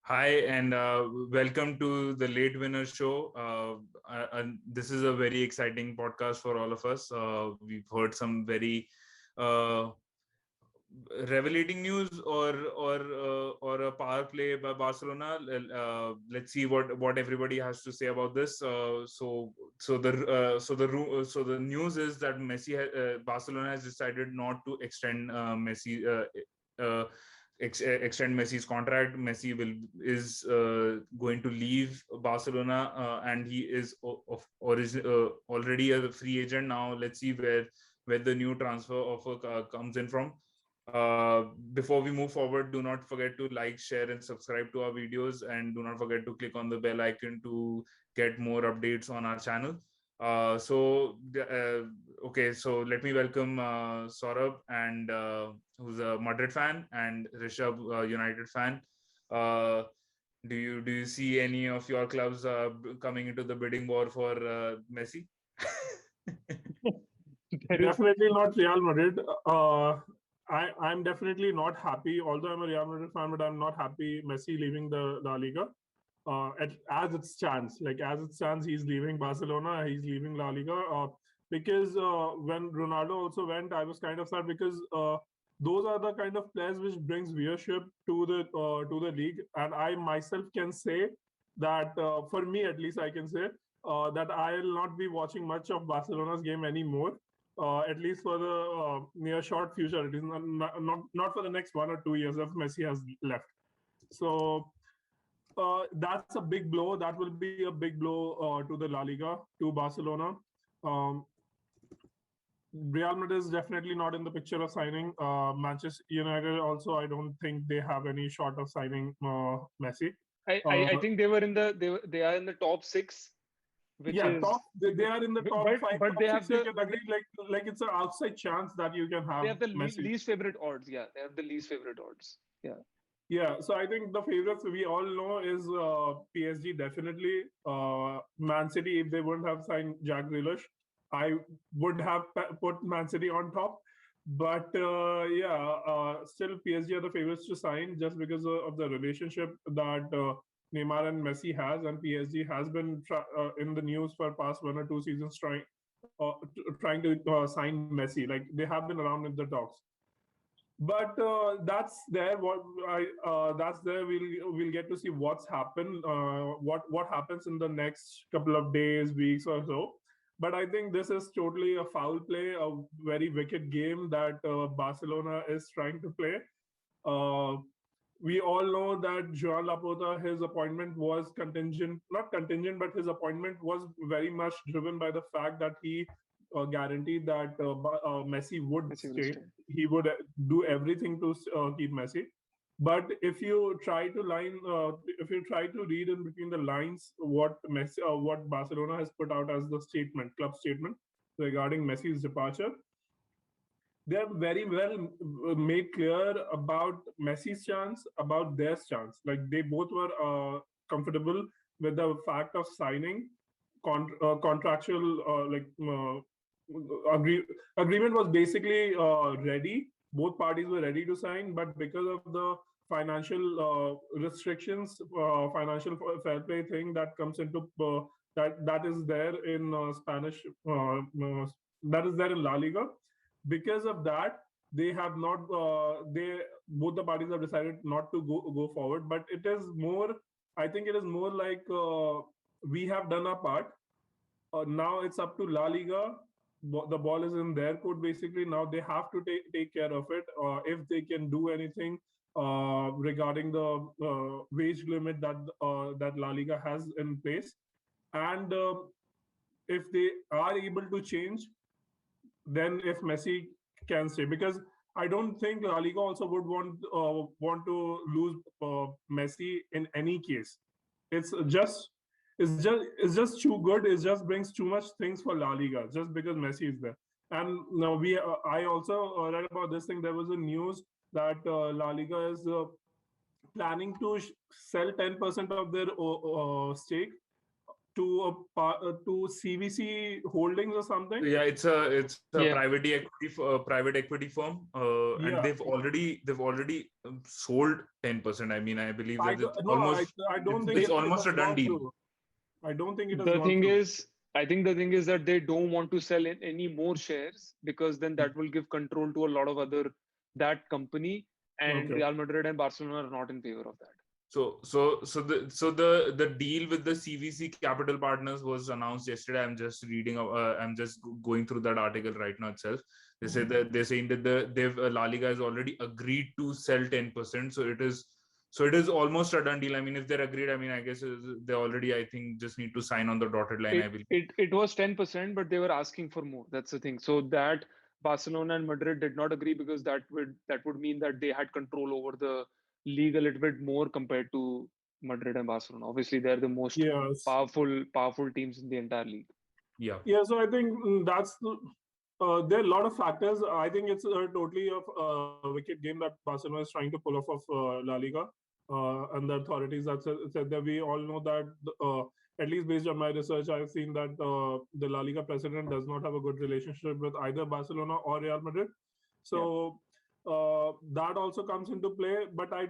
Hi, and welcome to the Late Winner Show. This is a very exciting podcast for all of us. We've heard some very uh, revelating news or a power play by Barcelona. Let's see what everybody has to say about this. So the news is that Barcelona has decided not to extend Uh, extend Messi's contract. Messi is going to leave Barcelona, and he is already a free agent now. Let's see where the new transfer offer comes in from. Before we move forward, do not forget to like, share, and subscribe to our videos, and do not forget to click on the bell icon to get more updates on our channel. Okay, so let me welcome Saurabh, and who's a Madrid fan, and Rishabh, United fan. Uh, do you see any of your clubs coming into the bidding war for Messi? There is Definitely not Real Madrid. I'm definitely not happy. Although I'm a Real Madrid fan, but I'm not happy Messi leaving the La Liga. As it stands, he's leaving Barcelona. He's leaving La Liga. Because when Ronaldo also went, I was kind of sad because those are the kind of players which brings viewership to the league. And I myself can say that for me at least, I can say that I'll not be watching much of Barcelona's game anymore, at least for the near short future. It is not for the next 1 or 2 years if Messi has left. So that's a big blow. That will be a big blow to the La Liga, to Barcelona. Um, Real Madrid is definitely not in the picture of signing. Manchester United also, I don't think they have any shot of signing Messi. I think they were in the they are in the top six, which Yeah, is they are in the top five, but top they six. have You can agree, like it's an outside chance that you can they have have the Messi. least favorite odds. Yeah, they have the least favorite odds. Yeah. Yeah, so I think the favorites we all know is PSG definitely. Man City, if they wouldn't have signed Jack Grealish, I would have put Man City on top. But still PSG are the favorites to sign just because of the relationship that Neymar and Messi has, and PSG has been in the news for past 1 or 2 seasons trying to sign Messi. Like they have been around in the talks. But that's there. That's there. We'll get to see what's happened. What happens in the next couple of days, weeks or so. But I think this is totally a foul play, a very wicked game that Barcelona is trying to play. Uh, we all know that Joan Laporta, his appointment was contingent, not contingent, but his appointment was very much driven by the fact that he guaranteed that Messi would Messi will stay. stay. He would do everything to keep Messi. But if you try to read in between the lines what Barcelona has put out as the statement, club statement regarding Messi's departure, they are very well made clear about Messi's chance, about their chance. Like they both were comfortable with the fact of signing contractual agreement was basically ready. Both parties were ready to sign, but because of the financial restrictions, financial fair play thing that comes into that is there in Spanish, that is there in La Liga. Because of that, they have not. They both the parties have decided not to go forward. But it is more. I think it is more like we have done our part. Now it's up to La Liga. The ball is in their court basically. Now they have to take care of it. If they can do anything regarding the wage limit that La Liga has in place, and if they are able to change, then if Messi can stay, because I don't think La Liga also would want to lose Messi in any case. It's just it's just too good. It just brings too much things for La Liga just because Messi is there. And now I also read about this thing. There was a news that La Liga is planning to sell 10% of their stake to CVC Holdings or something. Yeah, it's a Yeah. private equity firm, and Yeah. they've already sold 10%. I mean, I believe I that do, it's no, almost I don't think it's it almost has a done gone deal. through. I don't think it has The gone thing through. is, I think the thing is that they don't want to sell in any more shares, because then that will give control to a lot of other that company, and Okay. Real Madrid and Barcelona are not in favor of that. So the deal with the CVC Capital Partners was announced yesterday. I'm just going through that article right now itself. They say that they're saying that they've La Liga has already agreed to sell 10%. So it is almost a done deal. I mean, if they're agreed, I mean, I guess they already, I think, just need to sign on the dotted line, I believe. It was 10%, but they were asking for more. That's the thing. So that Barcelona and Madrid did not agree, because that would mean that they had control over the league a little bit more compared to Madrid and Barcelona. Obviously, they're the most Yes. powerful teams in the entire league. Yeah. Yeah. So I think that's there are a lot of factors. I think it's totally a wicked game that Barcelona is trying to pull off of La Liga, and the authorities that said that we all know that at least based on my research, I've seen that the La Liga president does not have a good relationship with either Barcelona or Real Madrid. So that also comes into play. But I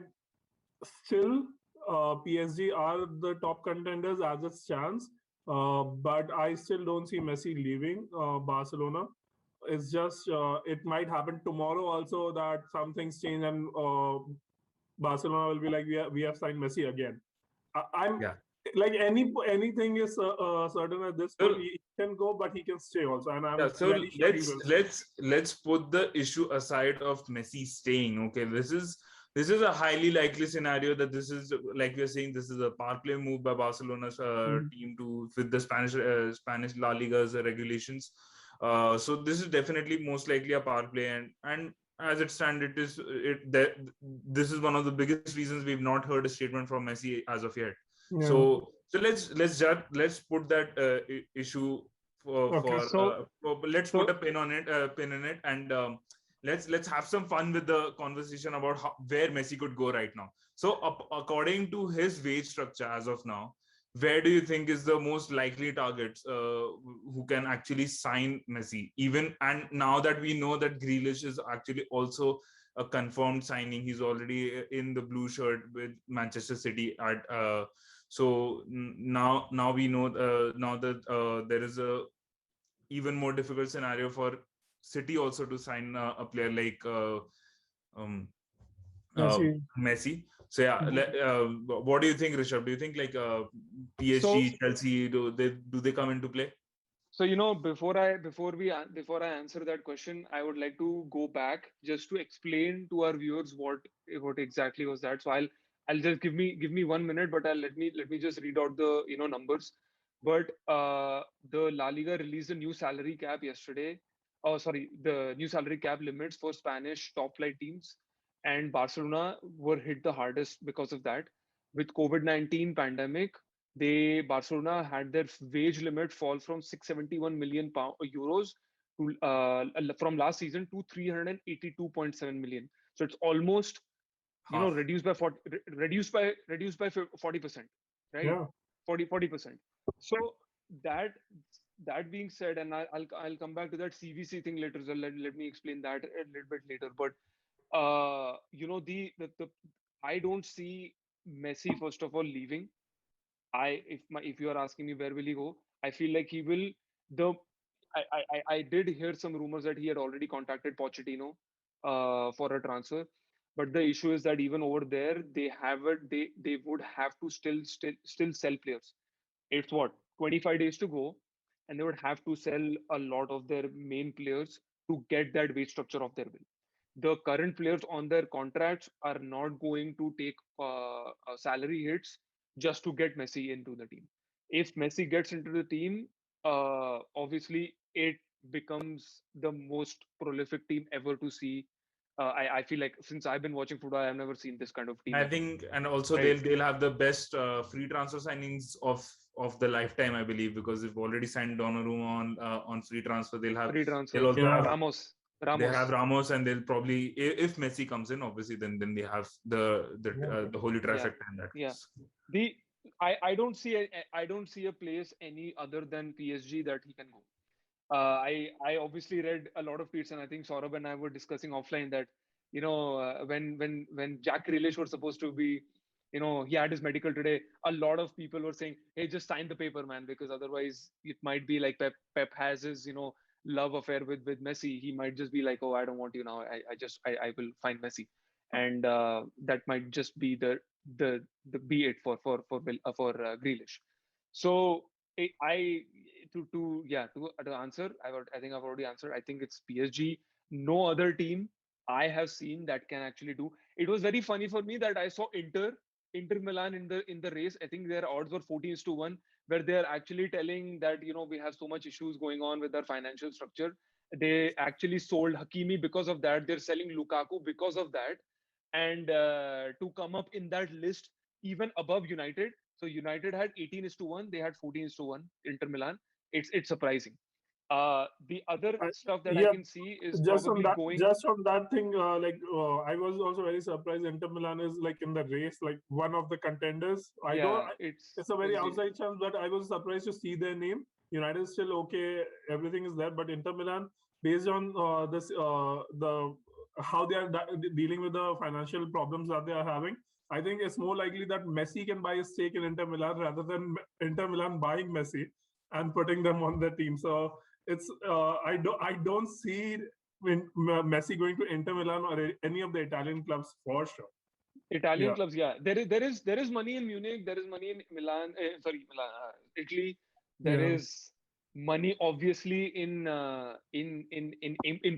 still PSG are the top contenders as it stands. But I still don't see Messi leaving Barcelona. It's just it might happen tomorrow also that some things change and Barcelona will be like we have signed Messi again. I'm Yeah. like anything is certain at this point. He can go, but he can stay also, and I'm Yeah, so very sure he will. let's put the issue aside of Messi staying. Okay, this is a highly likely scenario that this is, like we're saying, this is a power play move by Barcelona's team to with the Spanish La Liga's regulations. So this is definitely most likely a power play, and as it stands, this is one of the biggest reasons we've not heard a statement from Messi as of yet. Yeah. So let's put that issue Okay. let's put a pin in it, and let's have some fun with the conversation about where Messi could go right now. So according to his wage structure as of now, where do you think is the most likely targets who can actually sign Messi? Even, and now that we know that Grealish is actually also a confirmed signing, he's already in the blue shirt with Manchester City at so now we know now that there is a even more difficult scenario for City also to sign a player like um, Messi. So yeah, what do you think, Rishabh? Do you think like PSG, Chelsea, do they come into play? So before I answer that question, I would like to go back just to explain to our viewers what exactly was that. So I'll just give me 1 minute, but let me just read out the numbers. But the La Liga released a new salary cap yesterday. Oh, sorry, the new salary cap limits for Spanish top flight teams, and Barcelona were hit the hardest because of that. With COVID-19 pandemic, Barcelona had their wage limit fall from 671 million euros to from last season to 382.7 million. So it's almost Half. reduced by 40%, right? Yeah. 40%. So that being said, and I'll come back to that CVC thing later. So let me explain that a little bit later. But the I don't see Messi first of all leaving. If you are asking me where will he go, I feel like he will. The I did hear some rumors that he had already contacted Pochettino for a transfer, but the issue is that even over there they would have to still sell players. It's what, 25 days to go, and they would have to sell a lot of their main players to get that wage structure of their will. The current players on their contracts are not going to take salary hits just to get Messi into the team. If Messi gets into the team, obviously it becomes the most prolific team ever to see. I feel like since I've been watching football, I've never seen this kind of team. I think, and also Right. they'll have the best free transfer signings of the lifetime, I believe, because they've already signed Donnarumma on free transfer. Free transfer. They'll also have Ramos. They have Ramos, and they'll probably, if Messi comes in, obviously, then they have the holy trifecta in that Yeah. case. I don't see I don't see a place any other than PSG that he can go. I obviously read a lot of tweets, and I think Saurabh and I were discussing offline that when Jack Grealish was supposed to be, he had his medical today. A lot of people were saying, "Hey, just sign the paper, man, because otherwise it might be like Pep has his love affair with Messi. He might just be like, oh, I don't want you now. I will find Messi, and that might just be the be it for Grealish. So I to answer, I think I've already answered. I think it's PSG. No other team I have seen that can actually do. It was very funny for me that I saw Inter Milan in the race. I think their odds were 14-1, where they're actually telling that we have so much issues going on with our financial structure. They actually sold Hakimi because of that. They're selling Lukaku because of that, and to come up in that list even above United. So United had 18-1, they had 14-1, Inter Milan. It's surprising. The other I, stuff that I yeah, can see is just on probably that, going. just on that thing, I was also very surprised. Inter Milan is like in the race, like one of the contenders. Yeah, It's a very it's the outside chance, but I was surprised to see their name. United is still okay, everything is there, but Inter Milan, based on this, the how they are dealing with the financial problems that they are having, I think it's more likely that Messi can buy a stake in Inter Milan rather than Inter Milan buying Messi and putting them on their team. So it's I don't see Messi going to Inter Milan or any of the Italian clubs for sure. Italian Yeah, clubs. Yeah, there is money in Munich. There is money in Milan. Sorry, Milan, Italy. There yeah, is money obviously in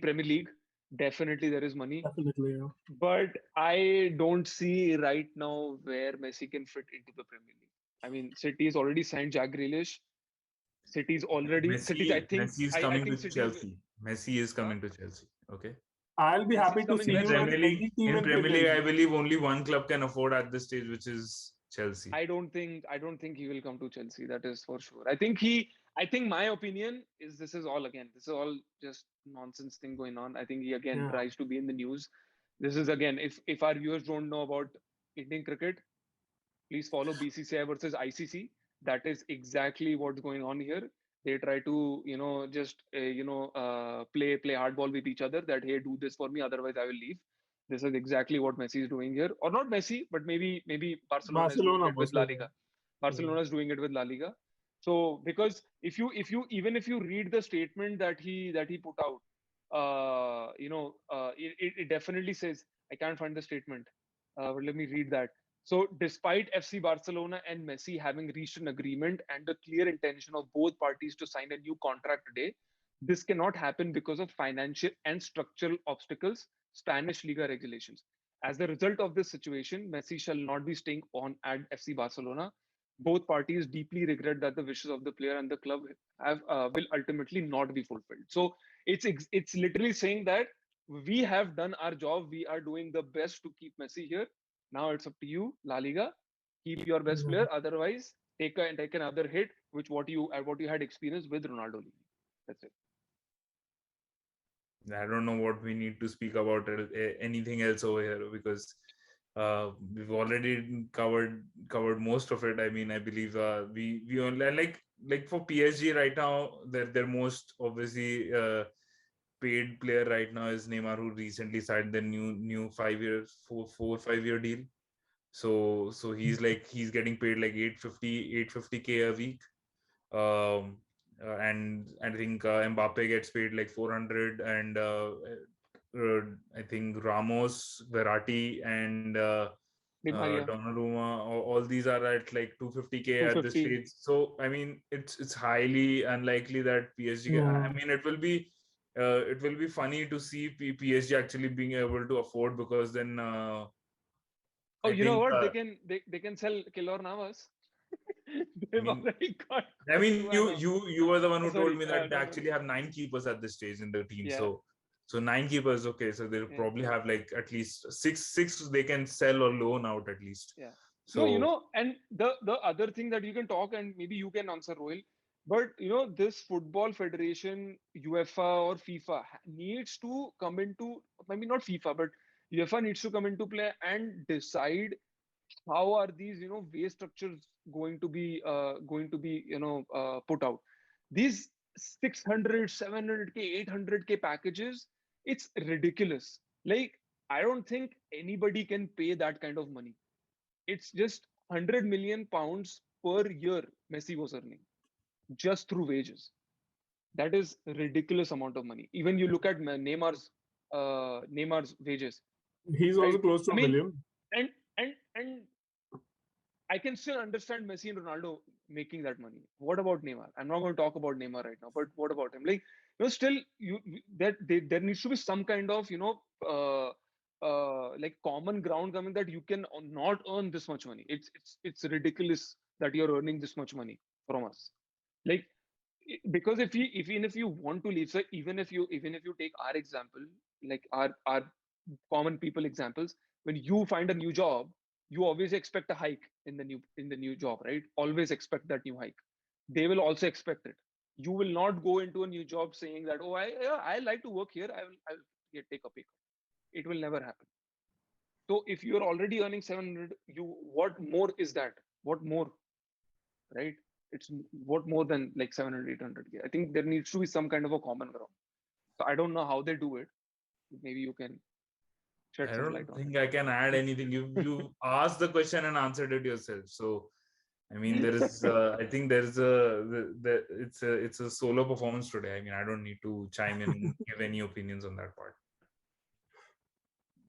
Premier League. Definitely there is money. definitely. Yeah. But I don't see right now where Messi can fit into the Premier League. I mean, City's already signed Jack Grealish. City's. Messi is I coming think to City's. Chelsea. Messi is Huh? coming to Chelsea. Okay. I'll be happy Messi's to coming see In where? him in Premier Sorry. League, any team in in Premier Premier League, I League. believe only one club can afford at this stage, which is Chelsea. I don't think he will come to Chelsea. That is for sure. I think my opinion is this is all just nonsense thing going on. I think he again Yeah, tries to be in the news. This is again, if our viewers don't know about Indian cricket, please follow BCCI versus ICC. That is exactly what's going on here. They try to just play hardball with each other. That, hey, do this for me, otherwise I will leave. This is exactly what Messi is doing here, or not Messi, but maybe Barcelona is doing Barcelona it with La mostly. Liga. Yeah, Barcelona is doing it with La Liga. So because if you read the statement that he put out, it definitely says, I can't find the statement, but let me read that. So, despite FC Barcelona and Messi having reached an agreement and the clear intention of both parties to sign a new contract today, this cannot happen because of financial and structural obstacles, Spanish Liga regulations. As a result of this situation, Messi shall not be staying on at FC Barcelona. Both parties deeply regret that the wishes of the player and the club will ultimately not be fulfilled. So it's literally saying that we have done our job. We are doing the best to keep Messi here. Now it's up to you, La Liga. Keep your best yeah. player. Otherwise, take another hit, which what you had experienced with Ronaldo. That's it. I don't know what we need to speak about anything else over here because we've already covered most of it. I mean, I believe we only like for PSG right now, their most obviously paid player right now is Neymar, who recently signed the new 5 years 4 5 year deal. So he's getting paid like 850k a week. And I think Mbappe gets paid like 400, and I think Ramos, Verratti, and Di Maria, Donnarumma, all these are at like 250k at this 250. stage. So I mean, it's highly unlikely that PSG. I Hmm. mean, it will be funny to see PSG actually being able to afford, because then Oh, I you know think what? They can sell Keylor Navas. I They've mean already got I mean, you Iguana. you you were the one who told Sorry, me that they Donnarumma. actually have 9 keepers at this stage in the team. Yeah, So 9 keepers, okay. So they'll yeah, probably have like at least six they can sell or loan out at least. yeah. No, So and the other thing that you can talk, and maybe you can answer, Rohil, but this football federation, UEFA or FIFA needs to come into, maybe not FIFA, but UEFA needs to come into play and decide how are these wage structures going to be put out? These 600, 700k, 800k packages, it's ridiculous. Like, I don't think anybody can pay that kind of money. It's just 100 million pounds per year Messi was earning just through wages. That is ridiculous amount of money. Even you look at Neymar's wages, He's also right? close to I a mean, million. and I can still understand Messi and Ronaldo making that money. What about Neymar? I'm not going to talk about Neymar right now, but what about him? Like, still there needs to be some kind of like common ground coming, that you can not earn this much money. It's ridiculous that you're earning this much money from us. Like, because even if you want to leave, so even if you take our example, like our common people examples, when you find a new job, you always expect a hike in the new job, right? Always expect that new hike. They will also expect it. You will not go into a new job saying that, oh, I like to work here, I will take a pay cut. It will never happen. So if you're already earning 700, what more is that? What more, right? It's what more than like 700, 800k. I think there needs to be some kind of a common ground. So I don't know how they do it. Maybe you can shed I some don't light on think I can add anything. You asked the question and answered it yourself. So I mean, there it. is. I think there is it's a solo performance today. I mean, I don't need to chime in, give any opinions on that part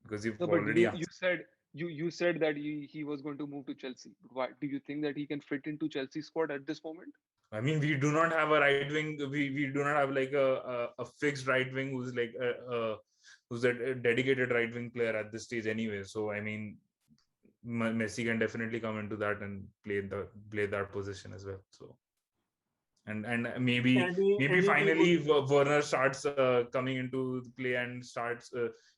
because you've No, but already you answered. said you said that he was going to move to Chelsea. Why do you think that he can fit into Chelsea squad at this moment? I mean, we do not have a right wing. We do not have like a fixed right wing who's a dedicated right wing player at this stage anyway. So I mean, Messi can definitely come into that and play that position as well. So and maybe Any team would. finally Werner starts coming into the play and starts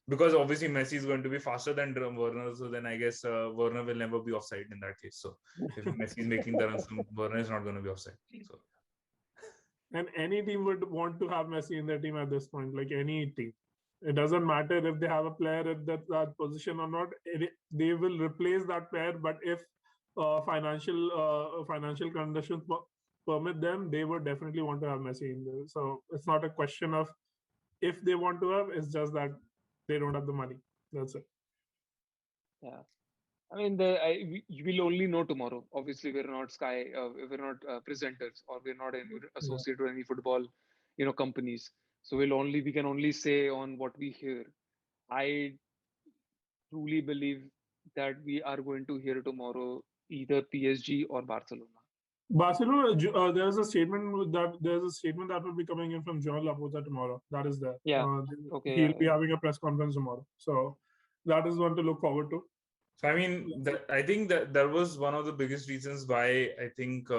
because obviously Messi is going to be faster than Werner, so then I guess Werner will never be offside in that case. So if Messi is making the runs, Werner is not going to be offside. So And any team would want to have Messi in their team at this point, like any team. It doesn't matter if they have a player at that position or not. They will replace that player. But if financial conditions permit them, they would definitely want to have Messi in there. So it's not a question of if they want to have. It's just that they don't have the money. That's it. Yeah. I mean, we will only know tomorrow. Obviously, we're not we're not presenters, or we're not Yeah. associated with any football, companies. So we can only say on what we hear. I truly believe that we are going to hear tomorrow either PSG or Barcelona. Barcelona, there's a statement that will be coming in from Joan Laporta tomorrow. That is there. Yeah. Okay. He'll Yeah. be Yeah. having a press conference tomorrow. So that is one to look forward to. I mean, I think that was one of the biggest reasons why I think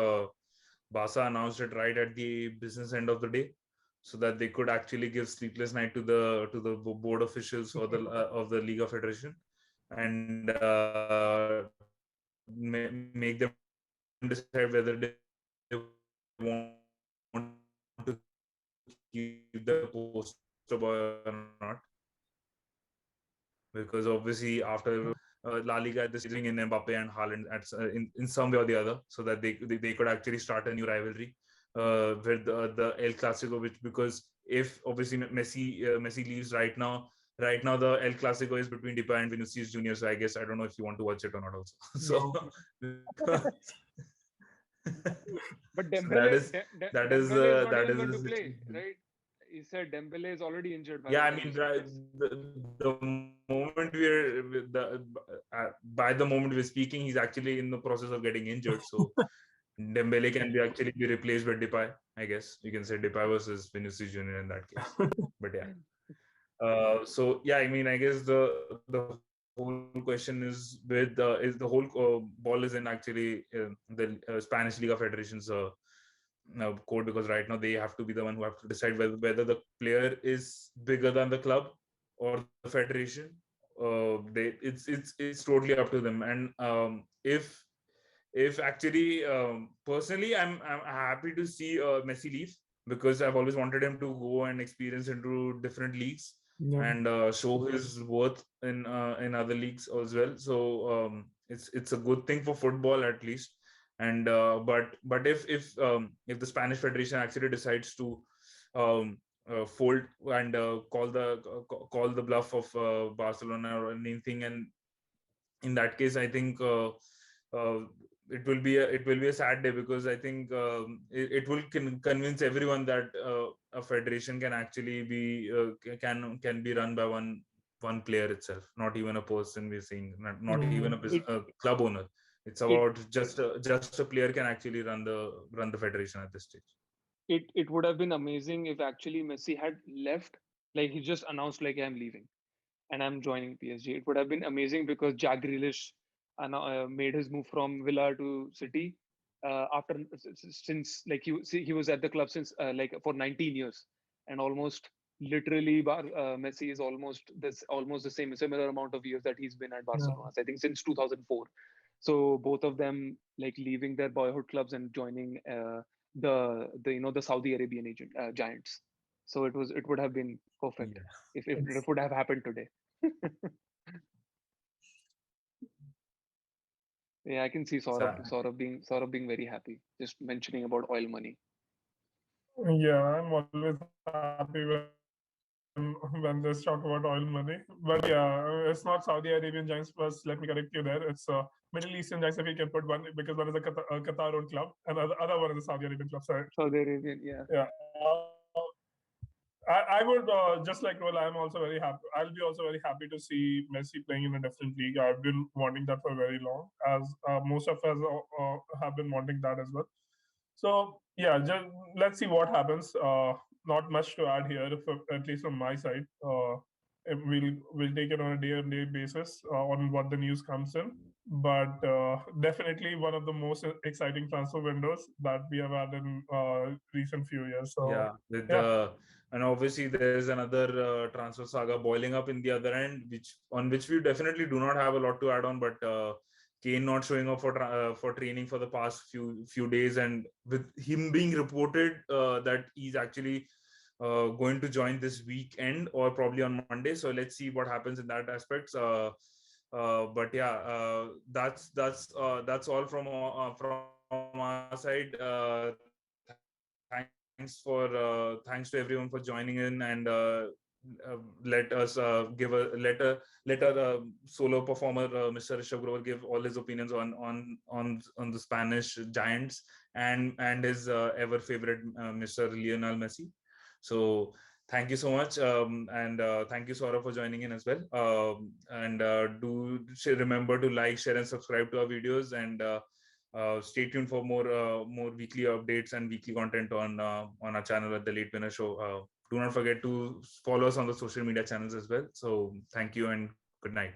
Barca announced it right at the business end of the day, so that they could actually give sleepless night to the board officials or the of the Liga Federation, and make them decide whether they want to keep the poster boy or not. Because obviously after La Liga at this stage, in Mbappe and Haaland in some way or the other, so that they could actually start a new rivalry with the El Clasico, which because if obviously Messi leaves right now the El Clasico is between Depay and Vinicius Junior. So I guess I don't know if you want to watch it or not also. So, No. But so that is Dembele is not that even is going the to play, situation. right? He said Dembele is already injured by Yeah, the I time mean, we say this. by the moment we're speaking, he's actually in the process of getting injured. So Dembele can actually be replaced by Depay. I guess you can say Depay versus Vinicius Junior in that case. But yeah. So yeah, I mean, I guess the whole question is the whole ball is in actually the Spanish Liga Federation's court, because right now they have to be the one who have to decide whether the player is bigger than the club or the federation. It's totally up to them. And if actually personally, I'm happy to see Messi leave, because I've always wanted him to go and experience into different leagues Yeah. and show his worth in other leagues as well. So it's a good thing for football at least. And but if the Spanish Federation actually decides to fold and call the bluff of Barcelona or anything, and in that case, I think uh, it will be a sad day, because I think it will convince everyone that a federation can actually be can be run by one player itself, not even a person we're seeing, not even It a club owner. It's it about just a player can actually run the federation at this stage. it would have been amazing if actually Messi had left, like he just announced like I'm leaving and I'm joining PSG. It would have been amazing because Jack Grealish made his move from Villa to City after since like he was at the club since like for 19 years, and almost literally Messi is almost the similar amount of years that he's been at Barcelona. I think since 2004. So both of them like leaving their boyhood clubs and joining the the Saudi Arabian giants. So it would have been perfect Yeah. if it would have happened today. Yeah, I can see Saurabh being very happy just mentioning about oil money. Yeah, I'm always happy when they talk about oil money. But yeah, it's not Saudi Arabian giants first. Let me correct you there. It's Middle Eastern giants, if we can put one, because one is a Qatar-owned club, and other one is a Saudi Arabian club. So Saudi Arabian, yeah. yeah, I would just like Noel. I'm also very happy. I'll be also very happy to see Messi playing in a different league. I've been wanting that for very long, as most of us have been wanting that as well. So yeah, just let's see what happens. Not much to add here, at least from my side. We'll take it on a day-on-day basis on what the news comes in. But definitely one of the most exciting transfer windows that we have had in recent few years. So Yeah, with yeah, and obviously there's another transfer saga boiling up in the other end, which we definitely do not have a lot to add on. But Kane not showing up for training for the past few days, and with him being reported that he's actually going to join this weekend or probably on Monday. So let's see what happens in that aspect. But yeah, that's all from our side. Thanks to everyone for joining in, and let us let our solo performer Mr. Rishabh Grover give all his opinions on the Spanish giants and his ever favorite Mr. Lionel Messi. So thank you so much, and thank you Saurabh for joining in as well. And do remember to like, share, and subscribe to our videos, and stay tuned for more weekly updates and weekly content on our channel at the Late Winner Show. Do not forget to follow us on the social media channels as well. So thank you and good night.